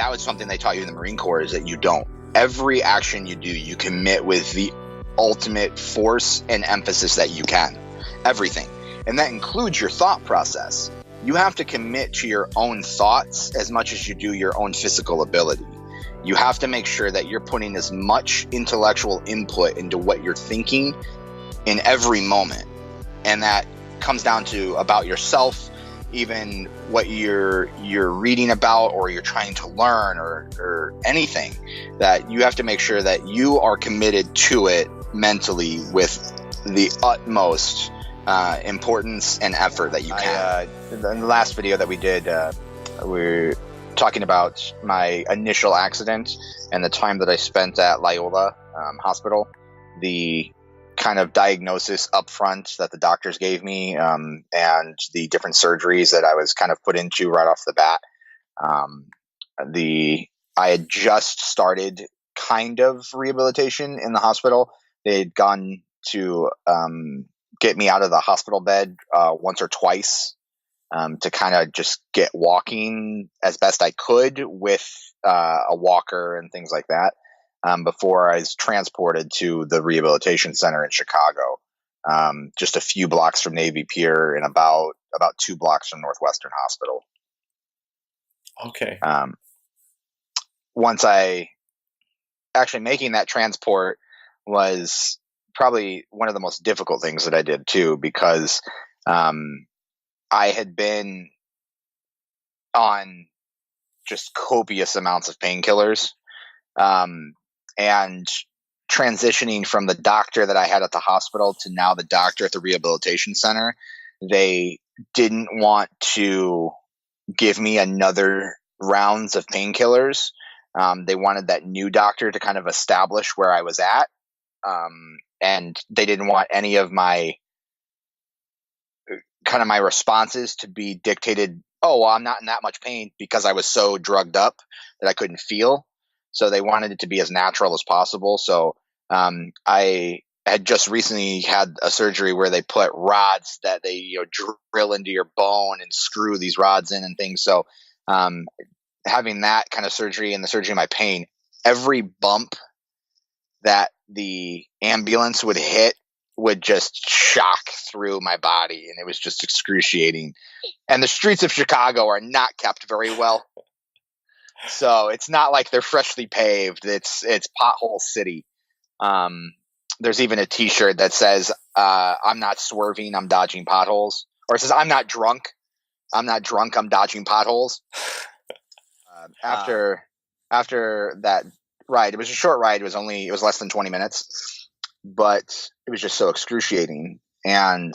that was something they taught you in the Marine Corps, is that you don't. Every action you do, you commit with the ultimate force and emphasis that you can. Everything. And that includes your thought process. You have to commit to your own thoughts as much as you do your own physical ability. You have to make sure that you're putting as much intellectual input into what you're thinking in every moment. And that comes down to about yourself, even what you're reading about or you're trying to learn or anything, that you have to make sure that you are committed to it mentally with the utmost importance and effort that you can. In the last video that we did, we're talking about my initial accident and the time that I spent at Loyola Hospital, the kind of diagnosis up front that the doctors gave me, and the different surgeries that I was kind of put into right off the bat. I had just started kind of rehabilitation in the hospital. They had gone to get me out of the hospital bed once or twice to kind of just get walking as best I could with a walker and things like that. Before I was transported to the rehabilitation center in Chicago, just a few blocks from Navy Pier and about 2 blocks from Northwestern Hospital. Okay. Once actually making that transport was probably one of the most difficult things that I did too, because I had been on just copious amounts of painkillers. And transitioning from the doctor that I had at the hospital to now the doctor at the rehabilitation center, they didn't want to give me another rounds of painkillers. They wanted that new doctor to kind of establish where I was at. And they didn't want any of my responses to be dictated. Oh, well, I'm not in that much pain, because I was so drugged up that I couldn't feel. So they wanted it to be as natural as possible. So I had just recently had a surgery where they put rods that they drill into your bone and screw these rods in and things. So having that kind of surgery and the surgery of my pain, every bump that the ambulance would hit would just shock through my body, and it was just excruciating. And the streets of Chicago are not kept very well. So it's not like they're freshly paved. It's pothole city. There's even a T-shirt that says, "I'm not swerving, I'm dodging potholes," or it says, "I'm not drunk, I'm dodging potholes." After that ride, it was a short ride. It was less than 20 minutes, but it was just so excruciating. And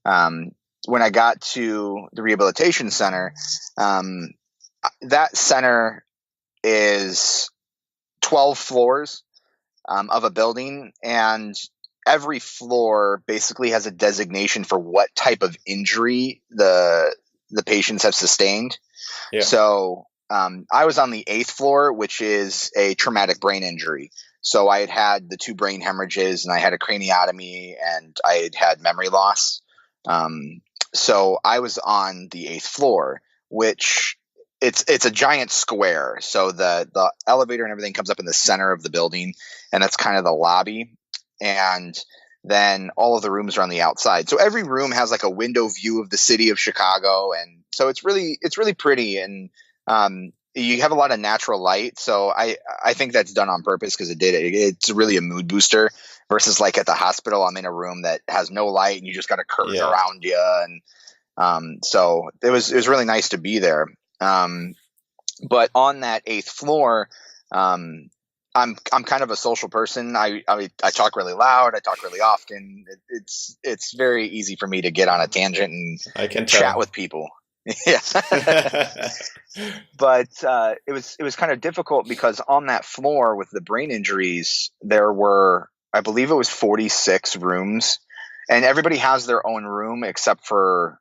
when I got to the rehabilitation center, that center is 12 floors of a building, and every floor basically has a designation for what type of injury the patients have sustained. Yeah. So I was on the 8th floor, which is a traumatic brain injury. So I had the 2 brain hemorrhages, and I had a craniotomy, and I had memory loss. So I was on the 8th floor, which it's a giant square. So the elevator and everything comes up in the center of the building, and that's kind of the lobby. And then all of the rooms are on the outside. So every room has like a window view of the city of Chicago. And so it's really pretty. And you have a lot of natural light. So I think that's done on purpose, because it's really a mood booster, versus like at the hospital, I'm in a room that has no light and you just got a curtain around you. And so it was really nice to be there. But on that 8th floor, I'm kind of a social person. I talk really loud. I talk really often. It's very easy for me to get on a tangent and I can chat with people. Yeah. But it was kind of difficult, because on that floor with the brain injuries, there were, I believe it was 46 rooms, and everybody has their own room except for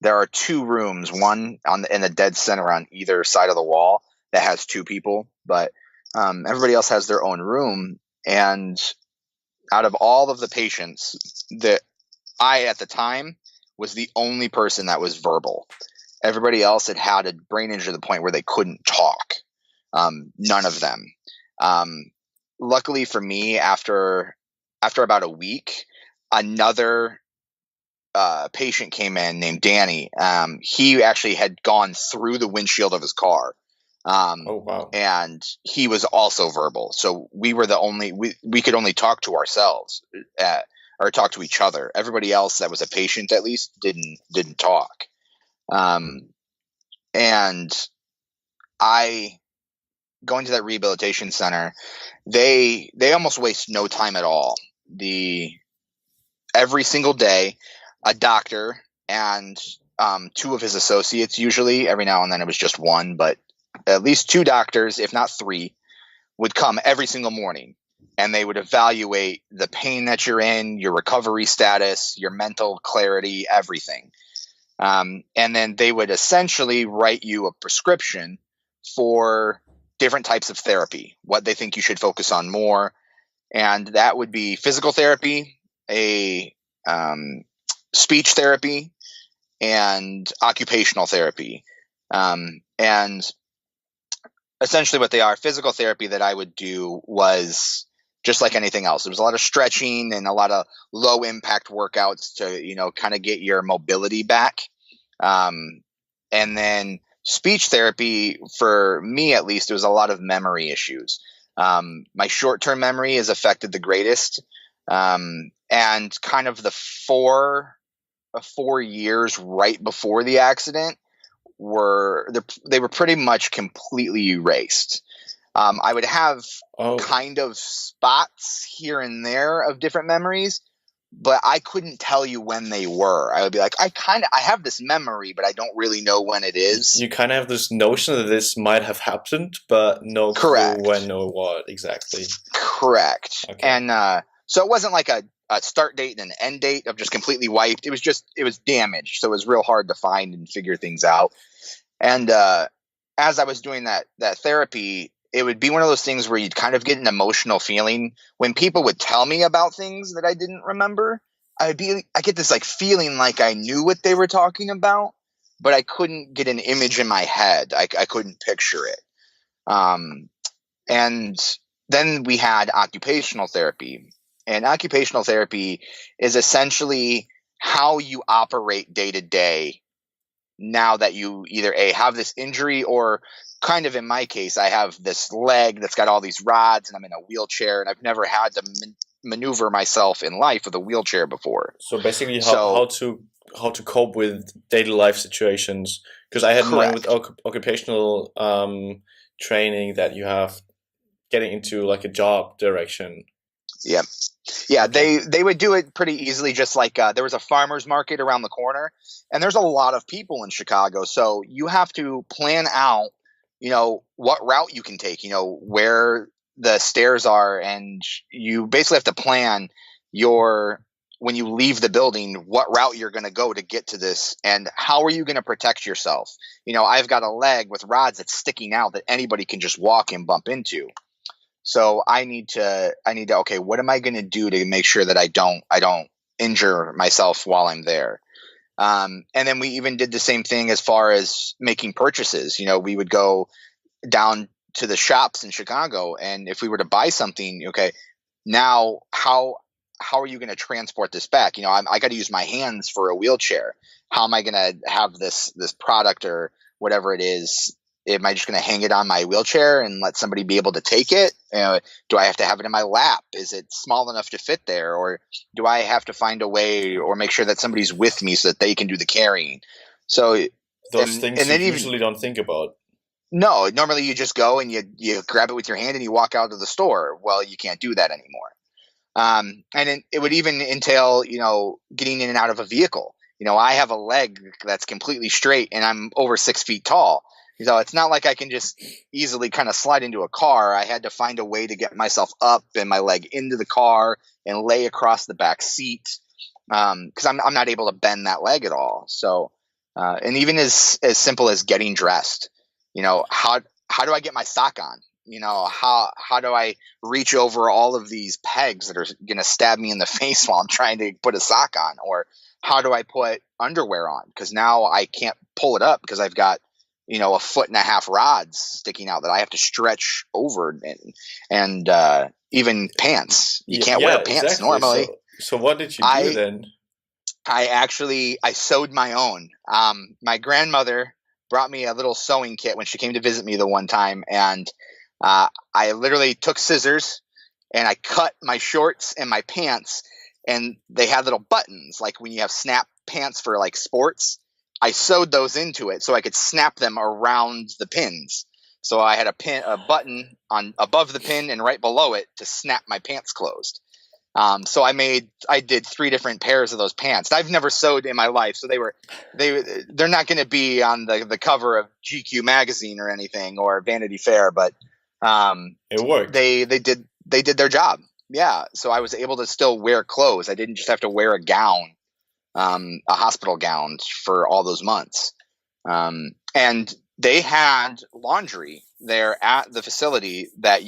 there are 2 rooms, one in the dead center on either side of the wall that has 2 people, but everybody else has their own room. And out of all of the patients, that I at the time was the only person that was verbal. Everybody else had a brain injury to the point where they couldn't talk. None of them. Luckily for me, after about a week, another patient came in named Danny. He actually had gone through the windshield of his car. Oh, wow. And he was also verbal. So we were we could only talk to ourselves or talk to each other. Everybody else that was a patient at least didn't talk. And going to that rehabilitation center, they almost waste no time at all. Every single day, a doctor and two of his associates, usually every now and then it was just one, but at least two doctors, if not three, would come every single morning, and they would evaluate the pain that you're in, your recovery status, your mental clarity, everything. And then they would essentially write you a prescription for different types of therapy, what they think you should focus on more. And that would be physical therapy, a speech therapy, and occupational therapy. And essentially what they are, physical therapy that I would do was just like anything else. There was a lot of stretching and a lot of low impact workouts to, kind of get your mobility back. And then speech therapy, for me at least, it was a lot of memory issues. My short-term memory is affected the greatest. And kind of the 4 years right before the accident they were pretty much completely erased. I would have kind of spots here and there of different memories, but I couldn't tell you when they were. I would be like, I have this memory, but I don't really know when it is. You kind of have this notion that this might have happened, but no clue when or what exactly. Correct. Okay. And so it wasn't like a start date and an end date of just completely wiped. It was damaged, so it was real hard to find and figure things out. And as I was doing that therapy, it would be one of those things where you'd kind of get an emotional feeling when people would tell me about things that I didn't remember. I get this like feeling like I knew what they were talking about, but I couldn't get an image in my head. I couldn't picture it. And then we had occupational therapy. And occupational therapy is essentially how you operate day to day now that you either have this injury, or kind of in my case, I have this leg that's got all these rods and I'm in a wheelchair, and I've never had to maneuver myself in life with a wheelchair before. So basically how to cope with daily life situations, because I had in mind with occupational training that you have getting into like a job direction. Yeah. Yeah, okay. They would do it pretty easily. Just like there was a farmer's market around the corner, and there's a lot of people in Chicago. So you have to plan out, what route you can take, where the stairs are. And you basically have to plan when you leave the building, what route you're going to go to get to this, and how are you going to protect yourself? I've got a leg with rods that's sticking out that anybody can just walk and bump into. So I need to, okay, what am I going to do to make sure that I don't injure myself while I'm there? And then we even did the same thing as far as making purchases. We would go down to the shops in Chicago, and if we were to buy something, okay, now how are you going to transport this back? I got to use my hands for a wheelchair. How am I going to have this product or whatever it is? Am I just going to hang it on my wheelchair and let somebody be able to take it? Do I have to have it in my lap? Is it small enough to fit there? Or do I have to find a way or make sure that somebody's with me so that they can do the carrying? So those things you usually don't think about. No, normally you just go and you grab it with your hand and you walk out of the store. Well, you can't do that anymore. And it would even entail, getting in and out of a vehicle. I have a leg that's completely straight and I'm over 6 feet tall. It's not like I can just easily kind of slide into a car. I had to find a way to get myself up and my leg into the car and lay across the back seat, because I'm not able to bend that leg at all. So, and even as simple as getting dressed, how do I get my sock on? How do I reach over all of these pegs that are going to stab me in the face while I'm trying to put a sock on? Or how do I put underwear on? Because now I can't pull it up because I've got, 1.5 rods sticking out that I have to stretch over, and even pants. You can't wear pants exactly. normally. So what did you do then? I sewed my own. My grandmother brought me a little sewing kit when she came to visit me the one time, and I literally took scissors and I cut my shorts and my pants, and they had little buttons like when you have snap pants for like sports. I sewed those into it so I could snap them around the pins. So I had a button on above the pin and right below it to snap my pants closed. So I did 3 different pairs of those pants. I've never sewed in my life, so they're not going to be on the cover of GQ magazine or anything or Vanity Fair, but it worked. They did their job. Yeah, so I was able to still wear clothes. I didn't just have to wear a gown, a hospital gown for all those months. And they had laundry there at the facility that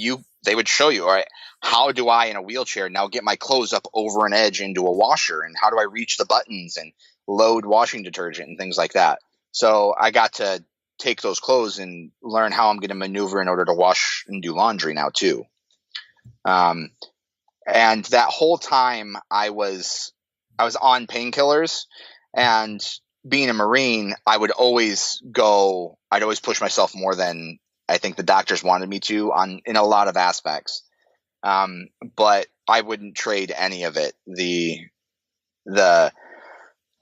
they would show you, all right, how do I in a wheelchair now get my clothes up over an edge into a washer, and how do I reach the buttons and load washing detergent and things like that. So I got to take those clothes and learn how I'm going to maneuver in order to wash and do laundry now too. And that whole time I was on painkillers, and being a Marine, I'd always push myself more than I think the doctors wanted me to in a lot of aspects. But I wouldn't trade any of it. The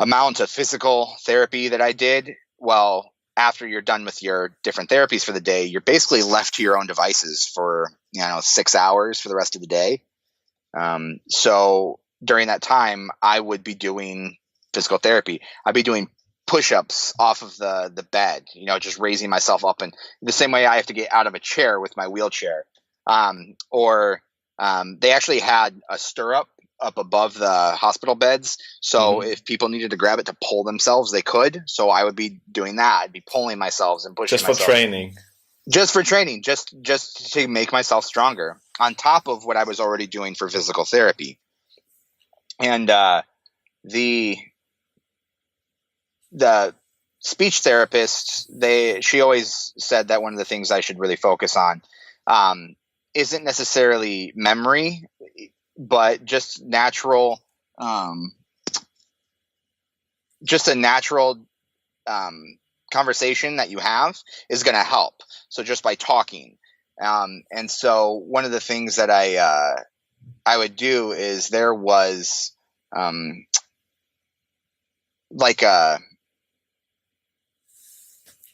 amount of physical therapy that I did, well, after you're done with your different therapies for the day, you're basically left to your own devices for, 6 hours for the rest of the day. So during that time, I would be doing physical therapy. I'd be doing push-ups off of the bed, just raising myself up, and the same way I have to get out of a chair with my wheelchair. Or they actually had a stirrup up above the hospital beds, so if people needed to grab it to pull themselves, they could. So I would be doing that. I'd be pulling myself and pushing myself. Just for training, just to make myself stronger, on top of what I was already doing for physical therapy. And the speech therapist, she always said that one of the things I should really focus on isn't necessarily memory, but just natural, just a natural conversation that you have is going to help. So just by talking. And so one of the things that I would do is there was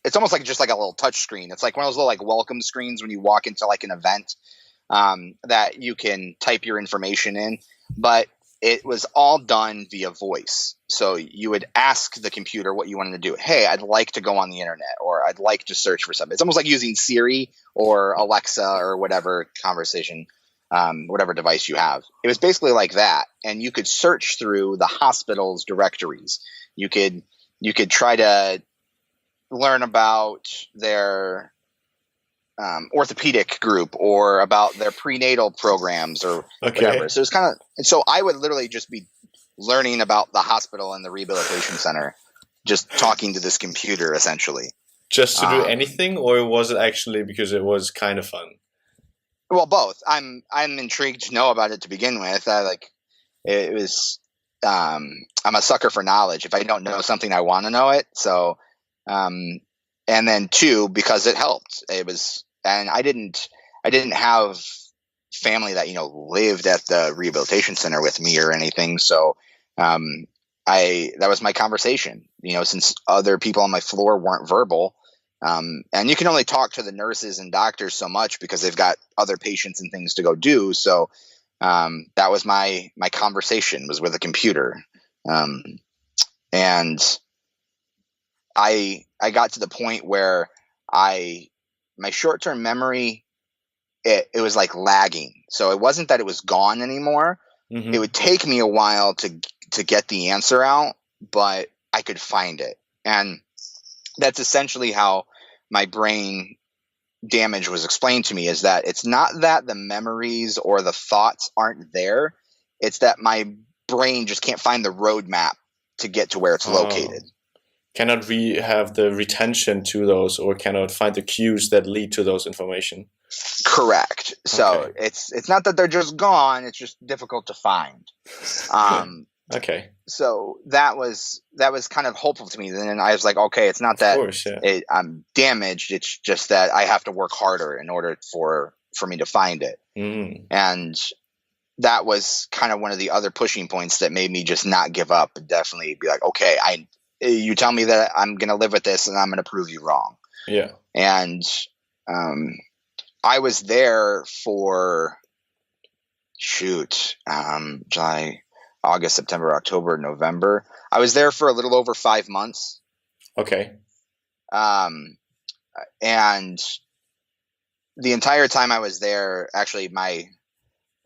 it's almost like just like a little touch screen. It's like one of those little like welcome screens when you walk into like an event that you can type your information in, but it was all done via voice. So you would ask the computer what you wanted to do. Hey, I'd like to go on the internet, or I'd like to search for something. It's almost like using Siri or Alexa or whatever conversation, whatever device you have. It was basically like that. And you could search through the hospital's directories. You could try to learn about their orthopedic group or about their prenatal programs or whatever. So it's kind of, and so I would literally just be learning about the hospital and the rehabilitation center, just talking to this computer essentially. Just to do anything, or was it actually because it was kind of fun? Well, both. I'm intrigued to know about it to begin with. I'm a sucker for knowledge. If I don't know something, I want to know it. So, and then 2, because it helped. And I didn't have family that, lived at the rehabilitation center with me or anything. So, that was my conversation, since other people on my floor weren't verbal. And you can only talk to the nurses and doctors so much because they've got other patients and things to go do. So, that was my conversation was with a computer. And I got to the point where my short-term memory, it was like lagging. So it wasn't that it was gone anymore. Mm-hmm. It would take me a while to get the answer out, but I could find it. And that's essentially how my brain damage was explained to me, is that it's not that the memories or the thoughts aren't there. It's that my brain just can't find the roadmap to get to where it's located. Cannot have the retention to those, or cannot find the cues that lead to those information. Correct. So it's not that they're just gone; it's just difficult to find. Okay. So that was kind of hopeful to me. Then I was like, okay, it's not that I'm damaged; it's just that I have to work harder in order for me to find it. And that was kind of one of the other pushing points that made me just not give up and definitely be like, okay, you tell me that I'm going to live with this and I'm going to prove you wrong. Yeah. And I was there for July, August, September, October, November. I was there for a little over 5 months. Okay. And the entire time I was there, actually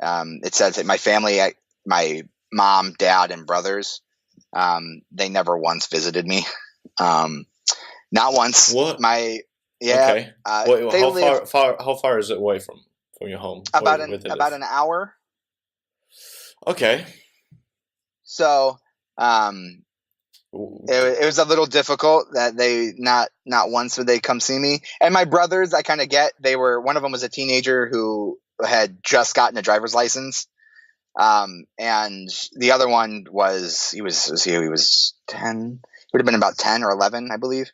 it says that my family, my mom, dad, and brothers, they never once visited me. Not once. What? Okay. How far is it away from your home? About an hour. Okay. So, it was a little difficult that they not once would they come see me. And my brothers, I kind of get. One of them was a teenager who had just gotten a driver's license. And the other one he was 10, would have been about 10 or 11, I believe.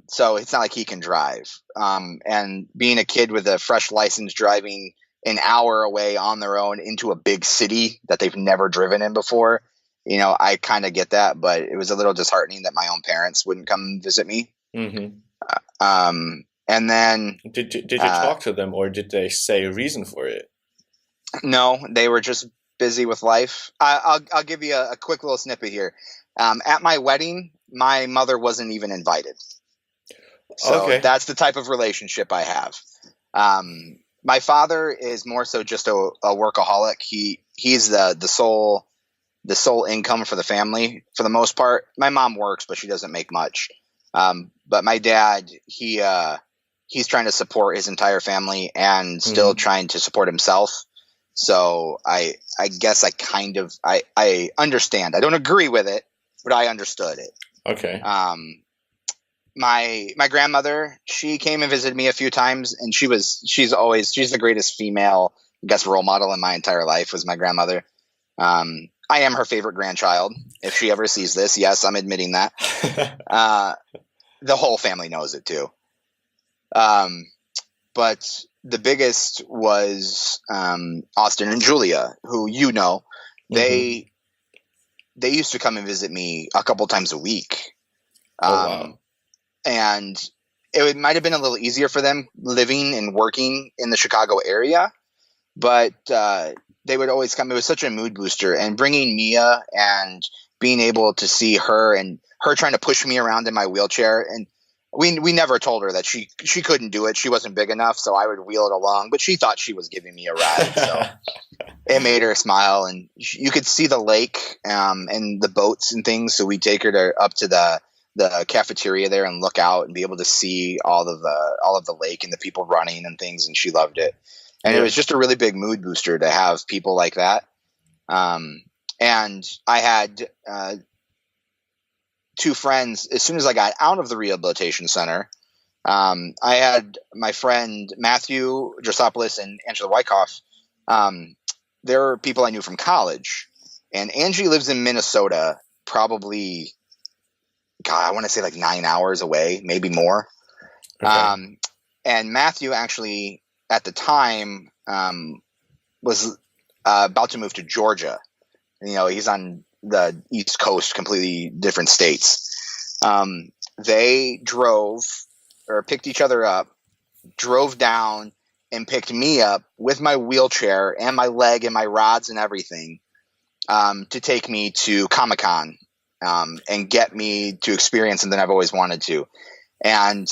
So it's not like he can drive. And being a kid with a fresh license driving an hour away on their own into a big city that they've never driven in before, I kind of get that, but it was a little disheartening that my own parents wouldn't come visit me. Mm-hmm. And then did you talk to them, or did they say a reason for it? No, they were just busy with life. I'll give you a quick little snippet here. At my wedding, my mother wasn't even invited. So that's the type of relationship I have. My father is more so just a workaholic. He's the sole income for the family for the most part. My mom works, but she doesn't make much. But my dad, he's trying to support his entire family and still trying to support himself. So I guess I understand. I don't agree with it, but I understood it. Okay. My grandmother, she came and visited me a few times, and she's the greatest female, I guess, role model in my entire life was my grandmother. I am her favorite grandchild. If she ever sees this, yes, I'm admitting that. The whole family knows it too. But the biggest was Austin and Julia, who they used to come and visit me a couple times a week. Wow. And it might have been a little easier for them living and working in the Chicago area, but they would always come. It was such a mood booster, and bringing Mia and being able to see her and her trying to push me around in my wheelchair. And we never told her that she couldn't do it. She wasn't big enough, so I would wheel it along, but she thought she was giving me a ride. So it made her smile, and you could see the lake and the boats and things. So we'd take her up to the cafeteria there and look out and be able to see all of the lake and the people running and things. And she loved it. And it was just a really big mood booster to have people like that. And I had two friends. As soon as I got out of the rehabilitation center, I had my friend Matthew Drosopoulos and Angela Wyckoff. They're people I knew from college. And Angie lives in Minnesota, probably, I want to say like 9 hours away, maybe more. Okay. And Matthew actually, at the time, was about to move to Georgia. He's on the East Coast, completely different states. They picked each other up, drove down, and picked me up with my wheelchair and my leg and my rods and everything to take me to Comic-Con. And get me to experience something I've always wanted to. And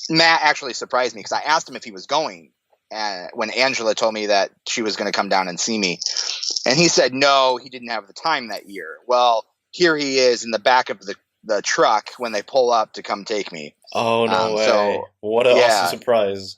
Matt actually surprised me because I asked him if he was going when Angela told me that she was going to come down and see me. And he said no, he didn't have the time that year. Well, here he is in the back of the truck when they pull up to come take me. Oh, no way. So, what an awesome surprise.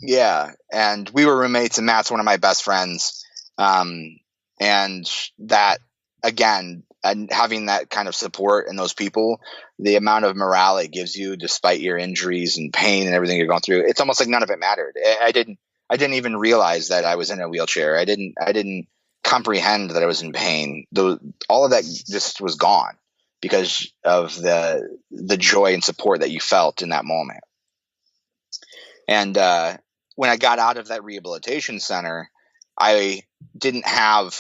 Yeah, and we were roommates, and Matt's one of my best friends. And that, again, and having that kind of support and those people, the amount of morale it gives you despite your injuries and pain and everything you're going through, it's almost like none of it mattered. I didn't even realize that I was in a wheelchair. I didn't comprehend that I was in pain. All of that just was gone because of the joy and support that you felt in that moment. And when I got out of that rehabilitation center, I didn't have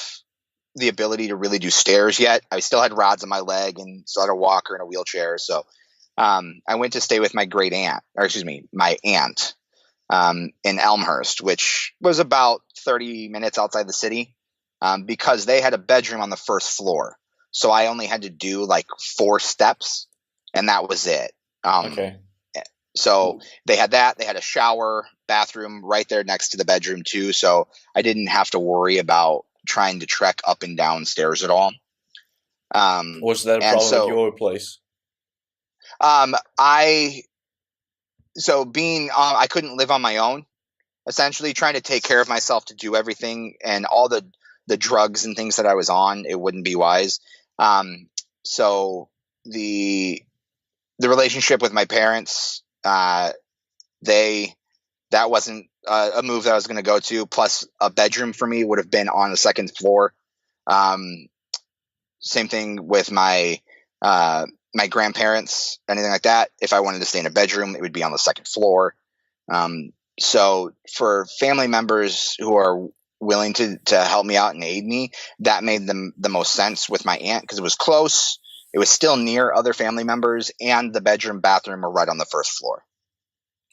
the ability to really do stairs yet. I still had rods in my leg and still had a walker and a wheelchair. So I went to stay with my my aunt in Elmhurst, which was about 30 minutes outside the city, because they had a bedroom on the first floor. So I only had to do like 4 steps, and that was it. Okay. So they had that. They had a shower, bathroom right there next to the bedroom too. So I didn't have to worry about trying to trek up and down stairs at all. Was that a problem with your place? I couldn't live on my own, essentially trying to take care of myself to do everything, and all the drugs and things that I was on, it wouldn't be wise. So the relationship with my parents, that wasn't a move that I was going to go to. Plus, a bedroom for me would have been on the second floor. Same thing with my grandparents, anything like that. If I wanted to stay in a bedroom, it would be on the second floor. So for family members who are willing to help me out and aid me, that made the most sense with my aunt, because it was close. It was still near other family members, and the bedroom, bathroom were right on the first floor.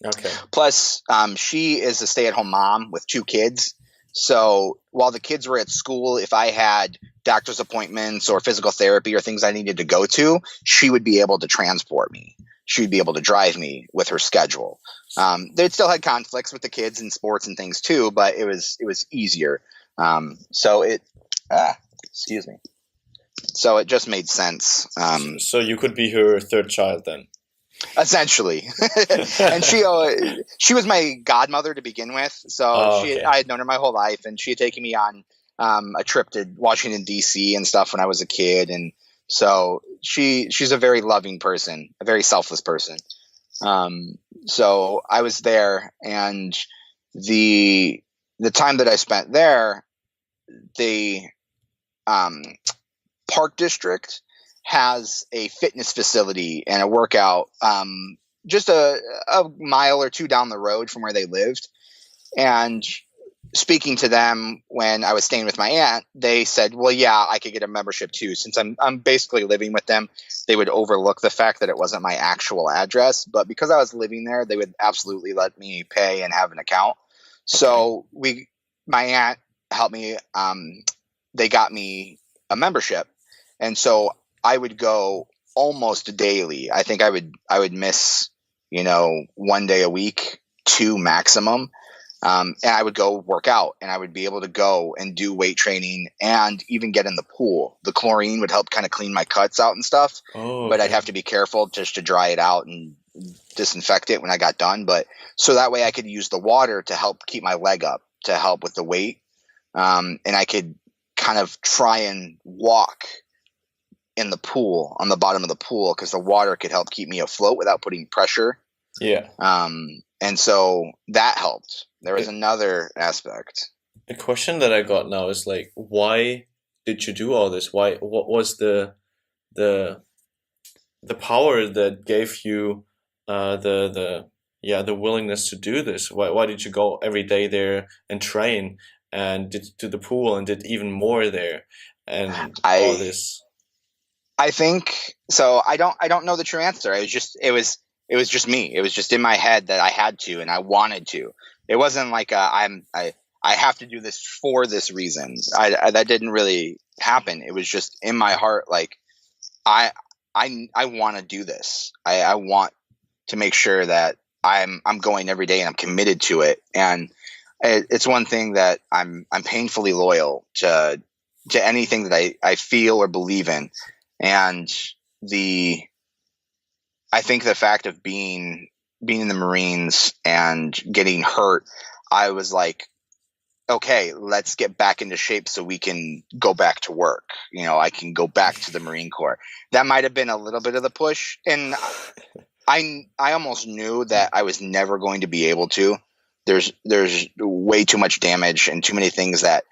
Okay. Plus, she is a stay-at-home mom with 2 kids. So while the kids were at school, if I had doctor's appointments or physical therapy or things I needed to go to, she would be able to transport me. She would be able to drive me with her schedule. They still had conflicts with the kids and sports and things too, but it was easier. So it just made sense. So you could be her third child then? Essentially. And she was my godmother to begin with. So I had known her my whole life, and she had taken me on a trip to Washington, D.C. and stuff when I was a kid. And so she's a very loving person, a very selfless person. So I was there, and the time that I spent there, the Park District has a fitness facility and a workout just a mile or 2 down the road from where they lived. And speaking to them when I was staying with my aunt, they said, well, yeah, I could get a membership too. Since I'm basically living with them, they would overlook the fact that it wasn't my actual address. But because I was living there, they would absolutely let me pay and have an account. Okay. So my aunt helped me. They got me a membership. And so I would go almost daily. I think I would miss, 1 day a week, 2 maximum. And I would go work out, and I would be able to go and do weight training and even get in the pool. The chlorine would help kind of clean my cuts out and stuff. Oh, okay. But I'd have to be careful just to dry it out and disinfect it when I got done. But so that way I could use the water to help keep my leg up, to help with the weight. And I could kind of try and walk in the pool, on the bottom of the pool, because the water could help keep me afloat without putting pressure. Yeah. And so that helped. There was another aspect. A question that I got now is like, why did you do all this? What was the power that gave you the willingness to do this? Why did you go every day there and train and did to the pool and did even more there and all this? I think so. I don't know the true answer. It was just me. It was just in my head that I had to and I wanted to. It wasn't like I have to do this for this reason. That didn't really happen. It was just in my heart. Like I want to do this. I want to make sure that I'm going every day and I'm committed to it. And it's one thing that I'm painfully loyal to anything that I feel or believe in. And I think the fact of being in the Marines and getting hurt, I was like, okay, let's get back into shape so we can go back to work. I can go back to the Marine Corps. That might have been a little bit of the push. And I almost knew that I was never going to be able to. There's way too much damage and too many things that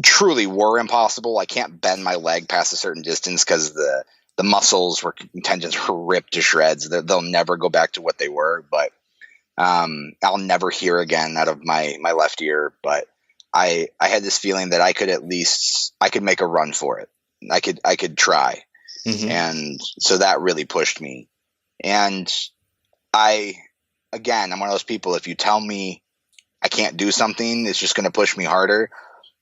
truly were impossible. I can't bend my leg past a certain distance because the muscles tendons were ripped to shreds. They'll never go back to what they were. But I'll never hear again out of my left ear. But I had this feeling that I could make a run for it. I could try. Mm-hmm. And so that really pushed me. And I'm one of those people, if you tell me I can't do something, it's just going to push me harder.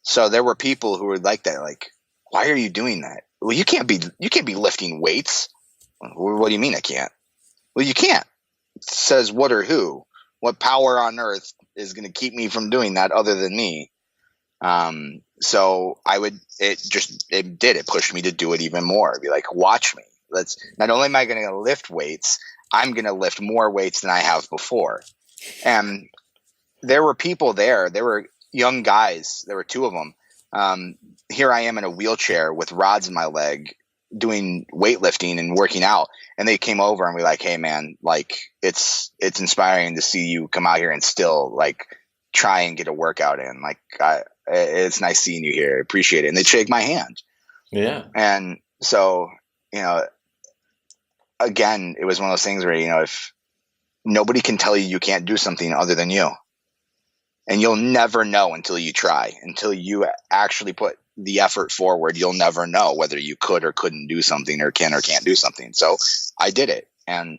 So there were people who were like that, like, why are you doing that? Well, you can't be lifting weights. What do you mean I can't? Well, you can't. It says what or who? What power on earth is going to keep me from doing that other than me? So it pushed me to do it even more. It'd be like, watch me. Not only am I going to lift weights, I'm going to lift more weights than I have before. And there were people there. There were young guys. There were two of them. Here I am in a wheelchair with rods in my leg doing weightlifting and working out. And they came over and were like, hey man, like it's inspiring to see you come out here and still like try and get a workout in. Like, it's nice seeing you here. Appreciate it. And they'd shake my hand. Yeah. And so, again, it was one of those things where, if nobody can tell you can't do something other than you, and you'll never know until you try, until you actually put the effort forward, you'll never know whether you could or couldn't do something or can or can't do something. So I did it. And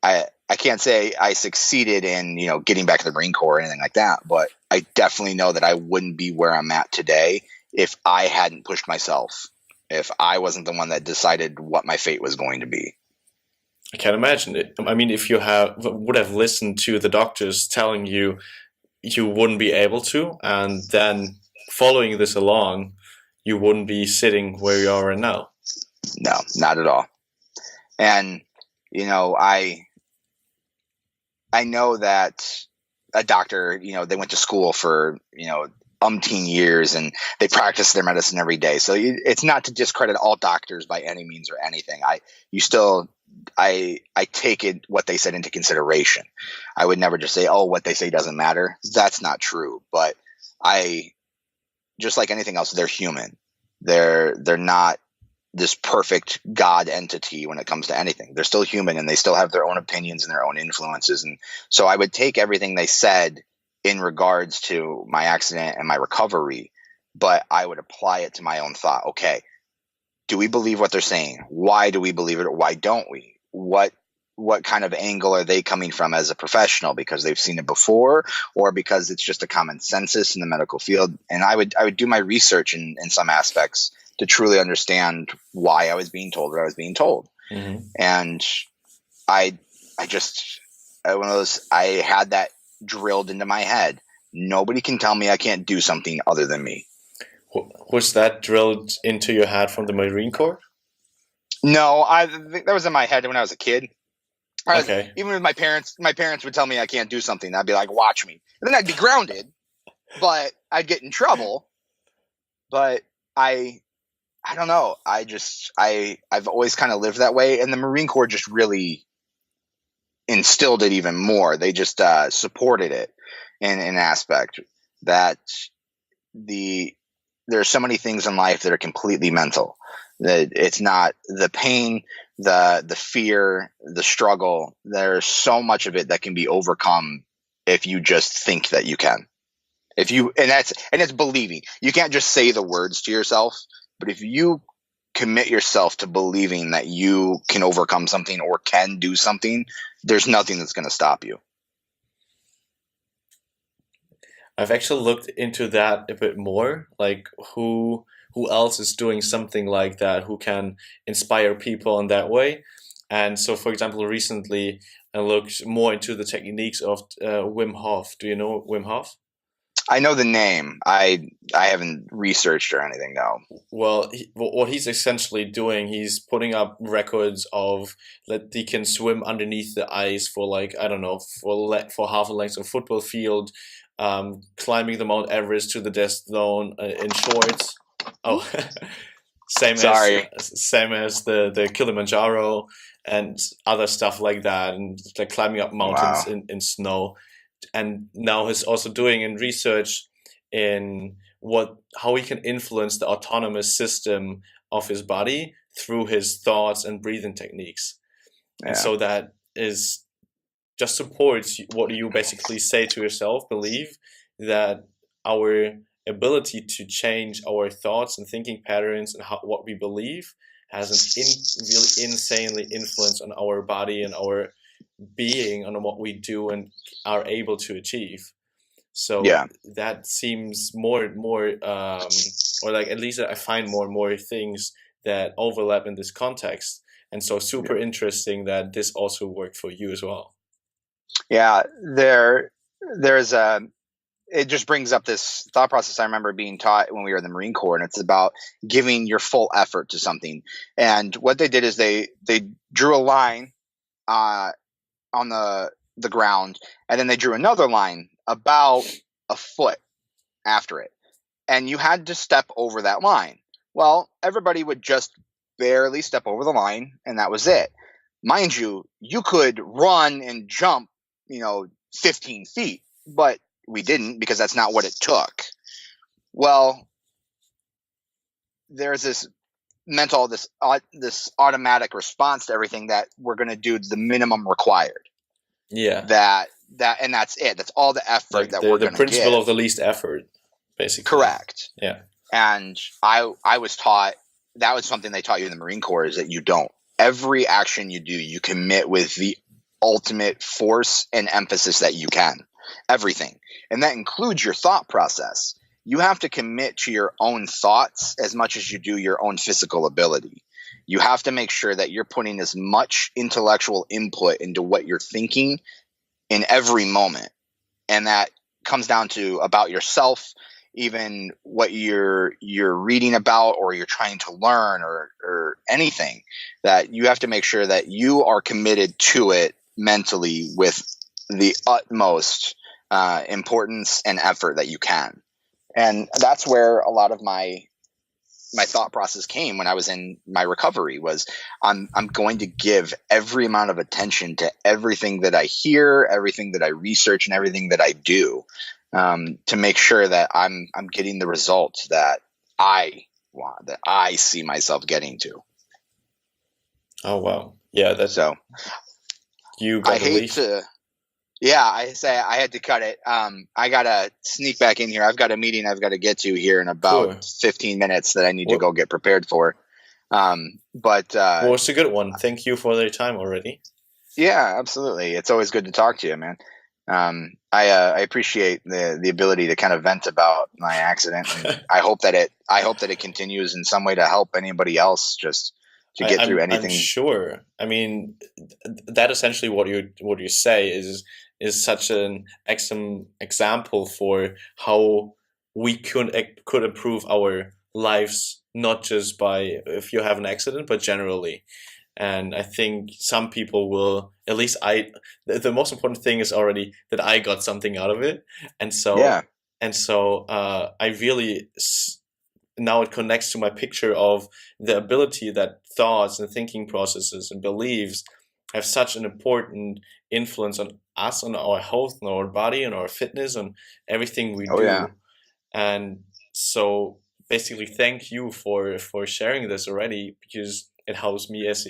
I can't say I succeeded in, getting back to the Marine Corps or anything like that, but I definitely know that I wouldn't be where I'm at today if I hadn't pushed myself, if I wasn't the one that decided what my fate was going to be. I can't imagine it. I mean, if you would have listened to the doctors telling you wouldn't be able to, and then following this along, you wouldn't be sitting where you are right now. No, not at all. And, I know that a doctor, they went to school for, umpteen years and they practice their medicine every day. So it's not to discredit all doctors by any means or anything. I take it, what they said, into consideration. I would never just say, oh, what they say doesn't matter. That's not true. But just like anything else, they're human. They're not this perfect God entity when it comes to anything. They're still human and they still have their own opinions and their own influences. And so I would take everything they said in regards to my accident and my recovery, but I would apply it to my own thought. Okay, do we believe what they're saying? Why do we believe it, or why don't we? What kind of angle are they coming from as a professional, because they've seen it before, or because it's just a common census in the medical field? And I would do my research in some aspects to truly understand why I was being told what I was being told. Mm-hmm. And I had that drilled into my head. Nobody can tell me I can't do something other than me. Was that drilled into your head from the Marine Corps? No, I think that was in my head when I was a kid. Okay. Even with my parents would tell me I can't do something. I'd be like, watch me. And then I'd be grounded, but I'd get in trouble. But I don't know. I've always kind of lived that way. And the Marine Corps just really instilled it even more. They just supported it in an aspect that there are so many things in life that are completely mental. That it's not the pain, the fear, the struggle. There's so much of it that can be overcome if you just think that you can. It's believing. You can't just say the words to yourself, but if you commit yourself to believing that you can overcome something or can do something, there's nothing that's going to stop you. I've actually looked into that a bit more, like who else is doing something like that, who can inspire people in that way. And so, for example, recently I looked more into the techniques of Wim Hof. Do you know Wim Hof? I know the name. I haven't researched or anything, no. Well, what he's essentially doing, he's putting up records of that he can swim underneath the ice for like, I don't know, for half a length of football field, climbing the Mount Everest to the death zone in shorts. Oh, same as the Kilimanjaro and other stuff like that, and like climbing up mountains in snow. And now he's also doing in research in how he can influence the autonomous system of his body through his thoughts and breathing techniques. And so that is just supports what you basically say to yourself, believe that our ability to change our thoughts and thinking patterns and what we believe has an really insanely influence on our body and our being, on what we do and are able to achieve. So that seems more and more, or like at least I find more and more things that overlap in this context. And so super interesting that this also worked for you as well. Yeah, it just brings up this thought process I remember being taught when we were in the Marine Corps, and it's about giving your full effort to something. And what they did is they drew a line on the ground, and then they drew another line about a foot after it. And you had to step over that line. Well, everybody would just barely step over the line, and that was it. Mind you, you could run and jump, 15 feet, but we didn't, because that's not what it took. Well, there's this automatic response to everything that we're going to do the minimum required. Yeah. And that's it. That's all the effort like that we're going to give. The principle of the least effort, basically. Correct. Yeah. And I was taught, that was something they taught you in the Marine Corps, is that you don't. Every action you do, you commit with the ultimate force and emphasis that you can. Everything. And that includes your thought process. You have to commit to your own thoughts as much as you do your own physical ability. You have to make sure that you're putting as much intellectual input into what you're thinking in every moment. And that comes down to about yourself, even what you're reading about or you're trying to learn or anything, that you have to make sure that you are committed to it mentally with the utmost importance and effort that you can. And that's where a lot of my thought process came when I was in my recovery, was I'm going to give every amount of attention to everything that I hear, everything that I research, and everything that I do, to make sure that I'm getting the results that I want, that I see myself getting to. Oh wow. Yeah, that's so you got I hate to I say I had to cut it. I gotta sneak back in here. I've got a meeting I've got to get to here in about 15 minutes that I need to go get prepared for. Well, it's a good one. Thank you for your time already. Yeah, absolutely. It's always good to talk to you, man. I appreciate the ability to kind of vent about my accident. And I hope that it continues in some way to help anybody else just to get through anything. I'm sure. I mean, that essentially what you say is such an excellent example for how we could improve our lives, not just by if you have an accident, but generally. And I think some people will, at least the most important thing is already that I got something out of it. And so, I really, now it connects to my picture of the ability that thoughts and thinking processes and beliefs have such an important influence on us, on our health, on our body, on our fitness, on everything we do. Yeah. And so basically thank you for sharing this already, because it helps me as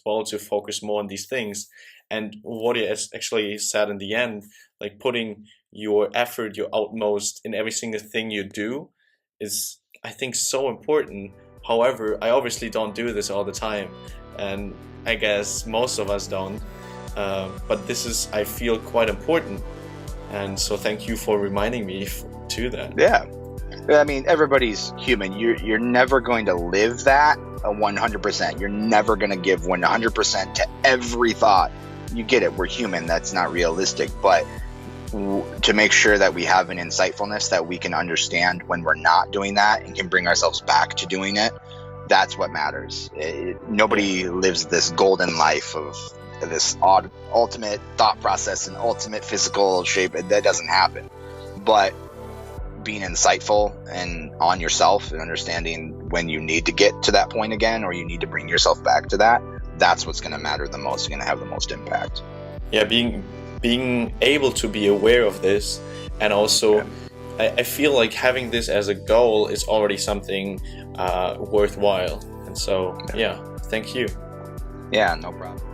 well to focus more on these things. And what you actually said in the end, like putting your effort, your utmost in every single thing you do, is, I think, so important. However, I obviously don't do this all the time, and I guess most of us don't. But this is, I feel, quite important. And so thank you for reminding me to that. Yeah. I mean, everybody's human. You're never going to live that 100%. You're never going to give 100% to every thought. You get it. We're human. That's not realistic. But to make sure that we have an insightfulness that we can understand when we're not doing that and can bring ourselves back to doing it. That's what matters. Nobody lives this golden life of this ultimate thought process and ultimate physical shape. That doesn't happen. But being insightful and on yourself and understanding when you need to get to that point again, or you need to bring yourself back to that, that's what's going to matter the most, going to have the most impact. Yeah, being able to be aware of this, and also I feel like having this as a goal is already something worthwhile. And so, yeah, thank you. Yeah, no problem.